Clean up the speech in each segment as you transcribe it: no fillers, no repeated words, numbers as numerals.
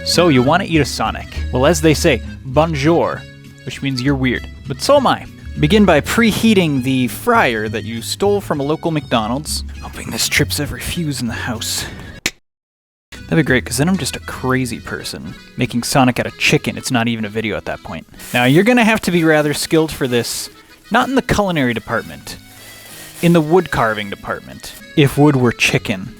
So you want to eat a Sonic. Well, as they say, bonjour, which means you're weird. But so am I. Begin by preheating the fryer that you stole from a local McDonald's. Hoping this trips every fuse in the house. That'd be great, because then I'm just a crazy person. Making Sonic out of chicken, it's not even a video at that point. Now, you're going to have to be rather skilled for this, not in the culinary department, in the wood carving department. If wood were chicken.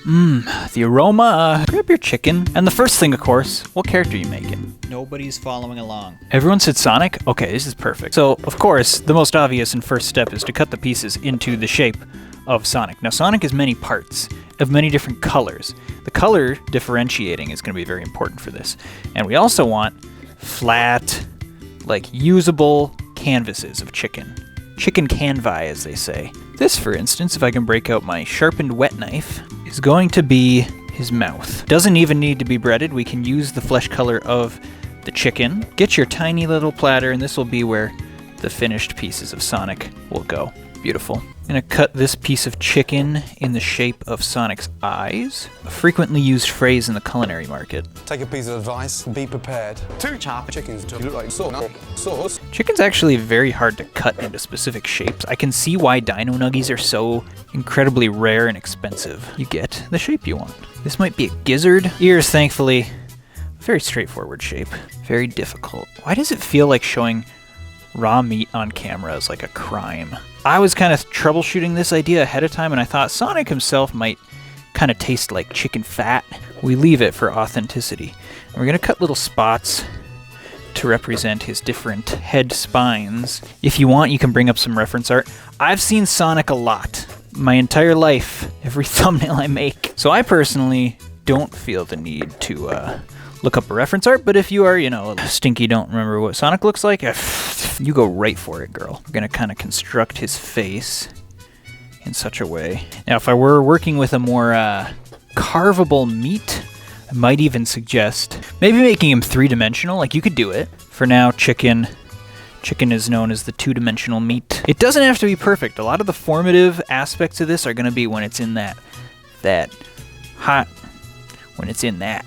The aroma, grab your chicken. And the first thing, of course, what character are you making? Nobody's following along. Everyone said Sonic? Okay, this is perfect. So, of course, the most obvious and first step is to cut the pieces into the shape of Sonic. Now, Sonic has many parts of many different colors. The color differentiating is going to be very important for this. And we also want flat, like, usable canvases of chicken. Chicken canvi, as they say. This, for instance, if I can break out my sharpened wet knife, is going to be his mouth. Doesn't even need to be breaded. We can use the flesh color of the chicken. Get your tiny little platter, and this will be where the finished pieces of Sonic will go. Beautiful. I'm going to cut this piece of chicken in the shape of Sonic's eyes. A frequently used phrase in the culinary market. Take a piece of advice, be prepared. 2 chopped chickens to look like sauce. Chicken's actually very hard to cut into specific shapes. I can see why dino nuggies are so incredibly rare and expensive. You get the shape you want. This might be a gizzard. Ears, thankfully, a very straightforward shape. Very difficult. Why does it feel like showing raw meat on camera is like a crime? I was kind of troubleshooting this idea ahead of time, and I thought Sonic himself might kind of taste like chicken fat. We leave it for authenticity. And we're going to cut little spots to represent his different head spines. If you want, you can bring up some reference art. I've seen Sonic a lot. My entire life, every thumbnail I make. So I personally don't feel the need to look up a reference art, but if you are, stinky, don't remember what Sonic looks like, you go right for it, girl. We're going to kind of construct his face in such a way. Now, if I were working with a more carvable meat, I might even suggest maybe making him 3-dimensional. Like, you could do it. For now, chicken is known as the 2-dimensional meat. It doesn't have to be perfect. A lot of the formative aspects of this are going to be when it's in that hot, when it's in that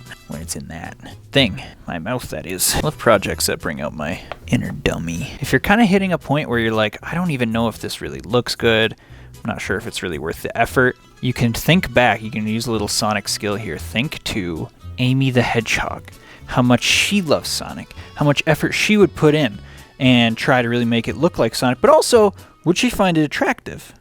thing. My mouth, that is. I love projects that bring out my inner dummy. If you're kind of hitting a point where you're like, I don't even know if this really looks good, I'm not sure if it's really worth the effort, you can think back. You can use a little Sonic skill here. Think to Amy the Hedgehog. How much she loves Sonic. How much effort she would put in and try to really make it look like Sonic. But also, would she find it attractive?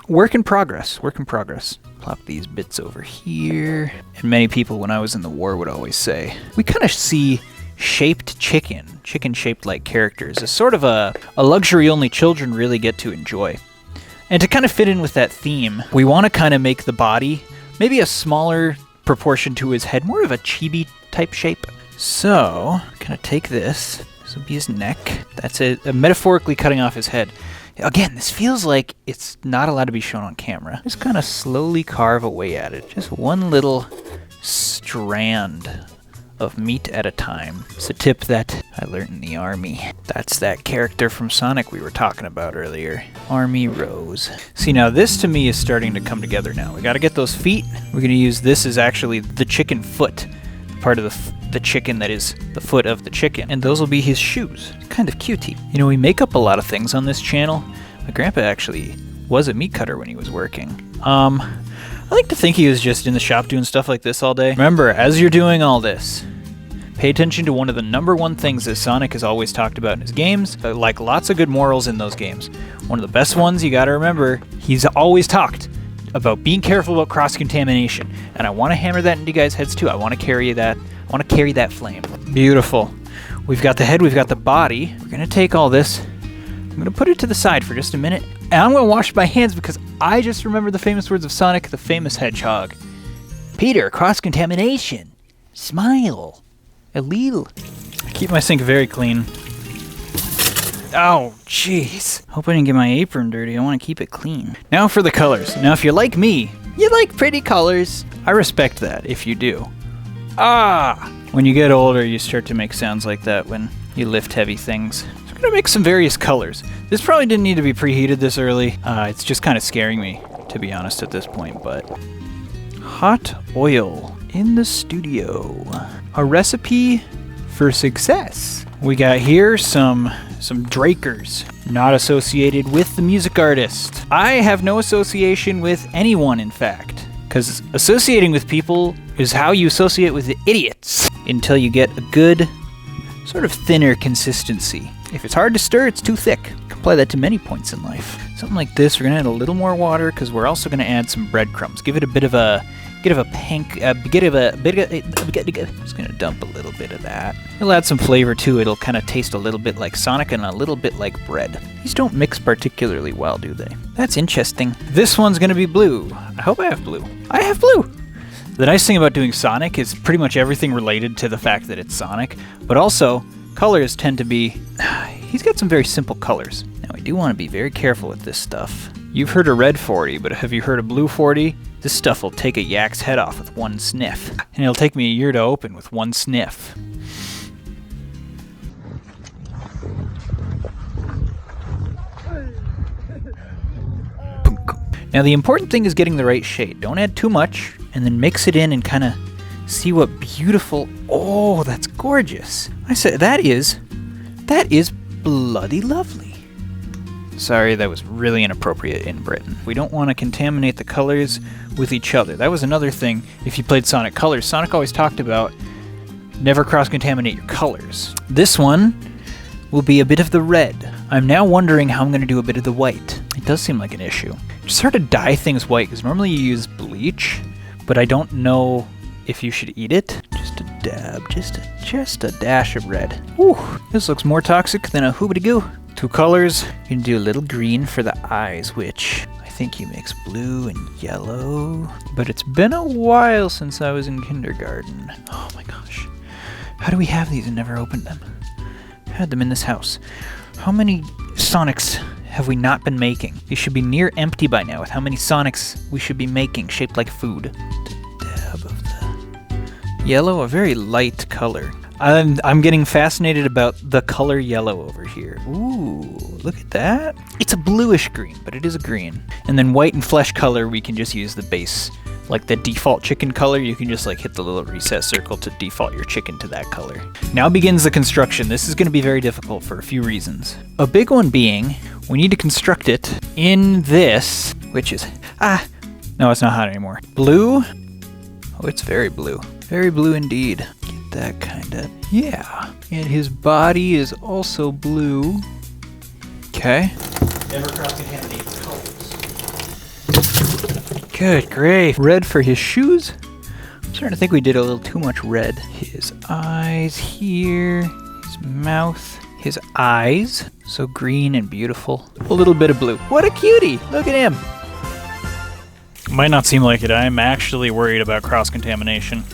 Work in progress. Work in progress. Plop these bits over here. And many people, when I was in the war, would always say, we kind of see shaped chicken-shaped like characters as sort of a luxury only children really get to enjoy. And to kind of fit in with that theme, we want to kind of make the body maybe a smaller proportion to his head, more of a chibi type shape. So, kind of take this. This will be his neck. That's it. Metaphorically cutting off his head. Again, this feels like it's not allowed to be shown on camera. Just kind of slowly carve away at it. Just one little strand of meat at a time. It's a tip that I learned in the army. That's that character from Sonic we were talking about earlier. Army Rose. See, now this to me is starting to come together now. We got to get those feet. We're going to use this as actually the chicken foot. Part of the chicken that is the foot of the chicken. And those will be his shoes. Kind of cutie. We make up a lot of things on this channel. My grandpa actually was a meat cutter when he was working. I like to think he was just in the shop doing stuff like this all day. Remember, as you're doing all this, pay attention to one of the #1 things that Sonic has always talked about in his games. Like lots of good morals in those games. One of the best ones you gotta remember, he's always talked about being careful about cross-contamination. And I want to hammer that into you guys' heads too. I want to carry that flame. Beautiful. We've got the head, we've got the body. We're going to take all this. I'm going to put it to the side for just a minute. And I'm going to wash my hands because I just remember the famous words of Sonic the famous Hedgehog. Peter, cross-contamination. Smile. A little. I keep my sink very clean. Oh, jeez. Hope I didn't get my apron dirty. I want to keep it clean. Now for the colors. Now, if you're like me, you like pretty colors. I respect that if you do. When you get older, you start to make sounds like that when you lift heavy things. So we're going to make some various colors. This probably didn't need to be preheated this early. It's just kind of scaring me, to be honest, at this point, but hot oil in the studio. A recipe for success. We got here some Drakers, not associated with the music artist. I have no association with anyone, in fact, because associating with people is how you associate with the idiots until you get a good, sort of thinner consistency. If it's hard to stir, it's too thick. You can apply that to many points in life. Something like this, we're gonna add a little more water because we're also gonna add some breadcrumbs. Give it a bit of a just gonna dump a little bit of that. It'll add some flavor too. It'll kind of taste a little bit like Sonic and a little bit like bread. These don't mix particularly well, do they? That's interesting. This one's gonna be blue. I hope I have blue. I have blue! The nice thing about doing Sonic is pretty much everything related to the fact that it's Sonic, but also colors tend to be... He's got some very simple colors. Now we do want to be very careful with this stuff. You've heard a red 40, but have you heard a blue 40? This stuff will take a yak's head off with one sniff. And it'll take me a year to open with one sniff. Now the important thing is getting the right shade. Don't add too much, and then mix it in and kind of see what beautiful... Oh, that's gorgeous. I said, that is bloody lovely. Sorry, that was really inappropriate in Britain. We don't want to contaminate the colors with each other. That was another thing if you played Sonic Colors. Sonic always talked about never cross-contaminate your colors. This one will be a bit of the red. I'm now wondering how I'm going to do a bit of the white. It does seem like an issue. Just start to dye things white, because normally you use bleach, but I don't know if you should eat it. Just a dab, just a dash of red. Ooh, this looks more toxic than a hoobity-goo. Two colors. You can do a little green for the eyes, which I think you mix blue and yellow. But it's been a while since I was in kindergarten. Oh my gosh. How do we have these and never opened them? I had them in this house. How many Sonics have we not been making? These should be near empty by now with how many Sonics we should be making shaped like food. A dab of the yellow, a very light color. I'm getting fascinated about the color yellow over here. Ooh, look at that. It's a bluish green, but it is a green. And then white and flesh color, we can just use the base. Like the default chicken color, you can just like hit the little reset circle to default your chicken to that color. Now begins the construction. This is going to be very difficult for a few reasons. A big one being, we need to construct it in this, which is, no, it's not hot anymore. Blue. Oh, it's very blue. Very blue indeed. Get that kind of, yeah. And his body is also blue. Okay. Never cross-contaminate the colors. Good grief. Red for his shoes. I'm starting to think we did a little too much red. His eyes here. His mouth. His eyes. So green and beautiful. A little bit of blue. What a cutie. Look at him. Might not seem like it. I'm actually worried about cross-contamination.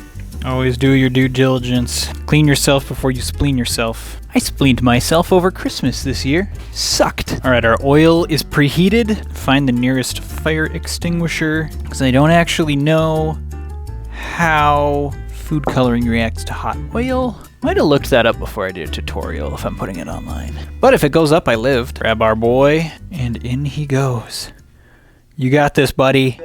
Always do your due diligence. Clean yourself before you spleen yourself. I spleened myself over Christmas this year. Sucked. Alright, our oil is preheated. Find the nearest fire extinguisher, because I don't actually know how food coloring reacts to hot oil. Might have looked that up before I did a tutorial if I'm putting it online. But if it goes up, I lived. Grab our boy, and in he goes. You got this, buddy.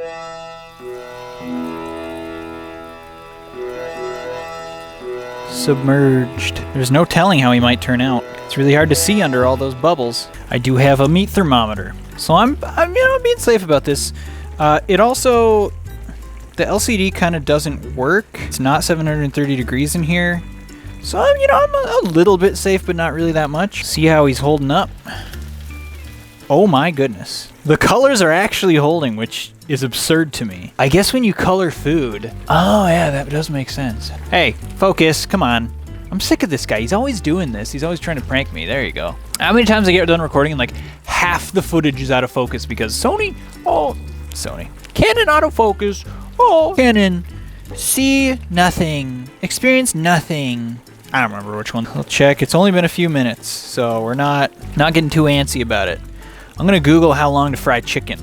Submerged. There's no telling how he might turn out. It's really hard to see under all those bubbles. I do have a meat thermometer, so I'm being safe about this. It also, the LCD kind of doesn't work. It's not 730 degrees in here, so I'm a little bit safe, but not really that much. See how he's holding up. Oh my goodness. The colors are actually holding, which is absurd to me. I guess when you color food... Oh yeah, that does make sense. Hey, focus, come on. I'm sick of this guy. He's always doing this. He's always trying to prank me. There you go. How many times I get done recording and like half the footage is out of focus because Sony... Canon autofocus. Oh, Canon. See nothing. Experience nothing. I don't remember which one. I'll check. It's only been a few minutes, so we're not getting too antsy about it. I'm gonna Google how long to fry chicken.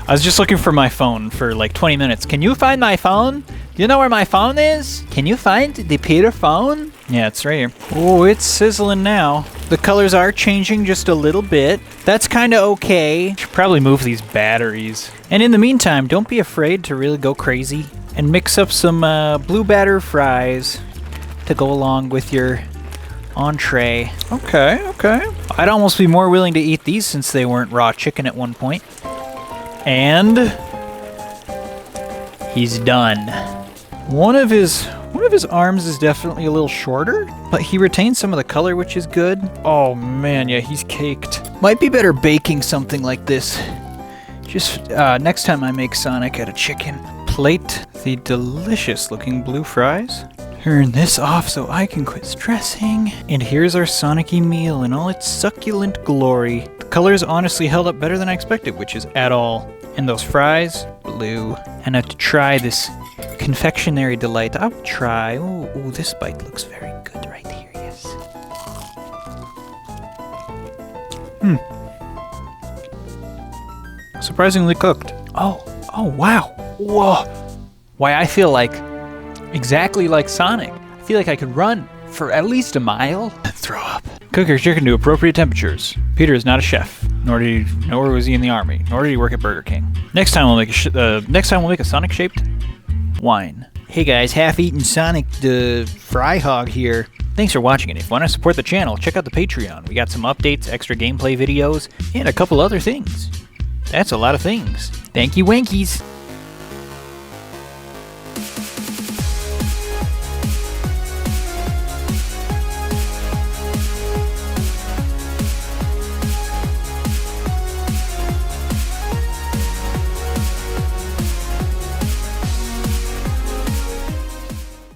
I was just looking for my phone for like 20 minutes. Can you find my phone? Do you know where my phone is? Can you find the Peter phone? Yeah, it's right here. Oh, it's sizzling now. The colors are changing just a little bit. That's kind of okay. Should probably move these batteries. And in the meantime, don't be afraid to really go crazy and mix up some blue batter fries to go along with your entree. Okay, okay. I'd almost be more willing to eat these since they weren't raw chicken at one point. And he's done. One of his arms is definitely a little shorter, but he retains some of the color, which is good. Oh man, yeah, he's caked. Might be better baking something like this. Just next time I make Sonic out of chicken. Plate the delicious looking blue fries. Turn this off so I can quit stressing. And here's our Sonic-y meal in all its succulent glory. The colors honestly held up better than I expected, which is at all. And those fries, blue. And I have to try this confectionery delight. I'll try. Ooh, this bite looks very good right here, yes. Surprisingly cooked. Oh, wow. Whoa. Why, I feel like exactly like Sonic. I feel like I could run for at least a mile and throw up. Cook your chicken to appropriate temperatures. Peter is not a chef, nor was he in the army, nor did he work at Burger King. Next time we'll make a Sonic-shaped wine. Hey guys, half-eaten Sonic the Fry Hog here. Thanks for watching, and if you want to support the channel, check out the Patreon. We got some updates, extra gameplay videos, and a couple other things. That's a lot of things. Thank you, Wankies.